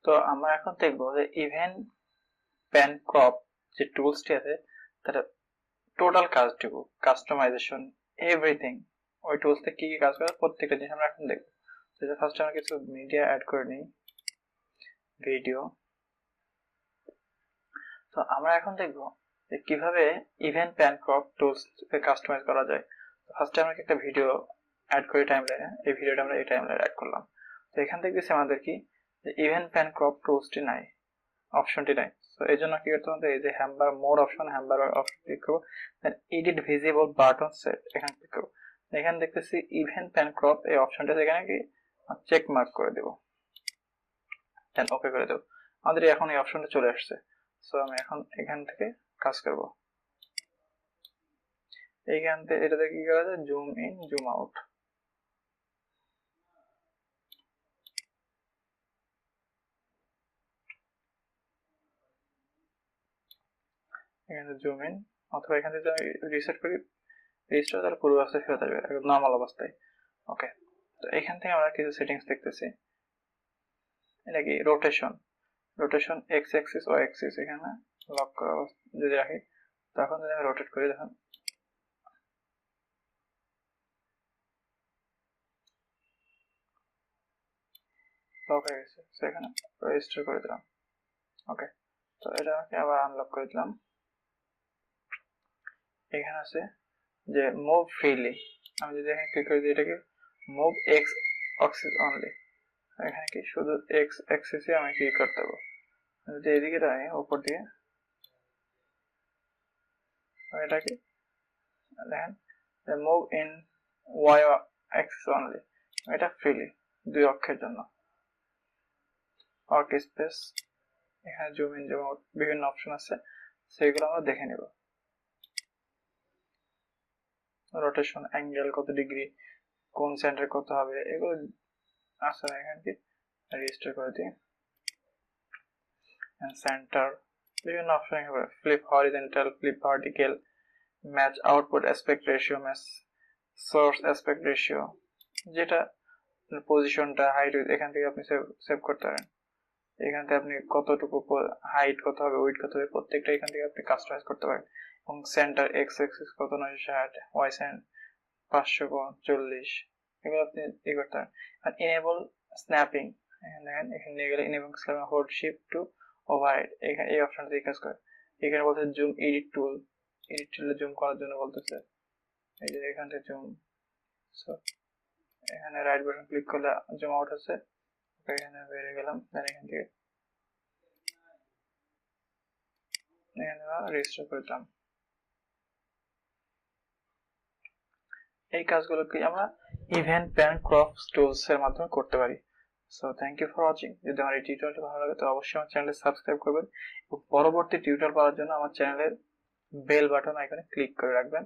তো আমরা এখন দেখবো যে ইভেন্ট প্যান ক্রপ যে টুলসটি আছে তার টোটাল কাজটুকু, কাস্টমাইজেশন, এভরিথিং ওই টুলসতে কি কি কাজ করে প্রত্যেকটা জিনিস আমরা এখন দেখবো। তো ফার্স্ট আমরা কিছু মিডিয়া অ্যাড করে নিই, ভিডিও। তো আমরা এখন দেখবো যে কিভাবে event pan crop tools customize করা যায়। ফার্স্টে আমরা একটা ভিডিও অ্যাড করি টাইমলাইনে, এই ভিডিওটা আমরা এই টাইমলাইনে অ্যাড করলাম। তো এখান থেকে দেখছি আমাদের কি যে ইভেন্ট প্যান ক্রপ টুলসটি নাই, অপশনটি নাই। তো এই জন্য কি করতে হবে, এই যে হ্যাম্বার মোর অপশন, হ্যাম্বার অপশন ক্লিক করবো, দেন এডিট ভিজিবল বাটন সেট এখানে ক্লিক করবো। এখানে দেখতেছি ইভেন্ট প্যান ক্রপ এই অপশনটা এখানে কি চেক মার্ক করে দেবো, দেন ওকে করে দেবো। আমাদের এখন এই অপশনটা চলে আসছে। সো আমি এখন এখান থেকে কাজ করব। এইখান থেকে এটাতে কি করা যায়, জুম ইন জুম আউট। এখানে জুম ইন, অথবা এখান থেকে রিসেট করি, রিস্টোর তাহলে পূর্ব অবস্থায় ফেরত আসবে একদম নর্মাল অবস্থায়। ওকে, তো এখান থেকে আমরা কিছু সেটিংস দেখতেছি। এটা কি rotation, rotation X axis Y axis এখানে লক করা যদি রাখি, তখন যদি আমি রোটেট করি দেখুন লক হয়ে গেছে। সেখানে রেজিস্টার করে দিলাম। ওকে, তো এটাকে আবার আনলক করে দিলাম। এখানে আছে যে মুভ ফ্রিলি, আমি যদি এখানে ক্লিক করে দিই এটাকে মুভ এক্স অ্যাক্সিস অনলি, এখানে কি শুধু এক্স অ্যাক্সিসে আমি কি করতে পারবো। যদি এদিকে যাই উপর দিয়ে, এটা কি দেখেন move in Y axis only, এটা ফ্রিলি দুই অক্ষের জন্য। ওয়ার্ক স্পেস, এখানে জুম ইন জুম আউট বিভিন্ন অপশন আছে, সেগুলো আমরা দেখে নেব। রোটেশন অ্যাঙ্গেল কত ডিগ্রি, কোন সেন্টার কত হবে, এগুলো আছে। এখানে কি রেজিস্টার করে দিই, সেন্টার বিভিন্ন অপশন হবে, flip horizontal, flip vertical, match output aspect ratio, match source aspect ratio, যেটা পজিশনটা হাইট এখান থেকে আপনি সেভ করতে পারেন। এখান থেকে আপনি কতটুকু হাইট কত হবে, উইড কত হবে, প্রত্যেকটা এখান থেকে আপনি কাস্টমাইজ করতে পারেন। এবং সেন্টার এক্স অ্যাক্সিস কত 960, ওয়াই সেন্ট 540, এগুলো আপনি ই করতে পারেন। আর এনেবল স্ন্যাপিং, এখানে দেখেন এখানে নিয়ে গেলে enable snapping hold shift to override, এখানে এই অপশনটা দিয়ে কাজ করে। এখানে বলতে জুম এডিট টুল, এডিট টুলে জুম করার জন্য বলতেছে, এই যে এখান থেকে জুম। সো এখানে রাইট বাটন ক্লিক করলে জুম আউট হচ্ছে, এখানে বেরিয়ে গেলাম, দেন এখান থেকে এখানে রেজিস্টার করলাম। এই কাজগুলো কি আমরা ইভেন্ট প্যান ক্রপ টুলস এর মাধ্যমে করতে পারি। So thank you for watching. যদি আমার এই টিউটোরিয়ালটি ভালো লাগে তো অবশ্যই আমার চ্যানেলটি সাবস্ক্রাইব করবেন এবং পরবর্তী টিউটোরিয়াল পাওয়ার জন্য আমার চ্যানেলের বেল বাটন আইকনে ক্লিক করে রাখবেন।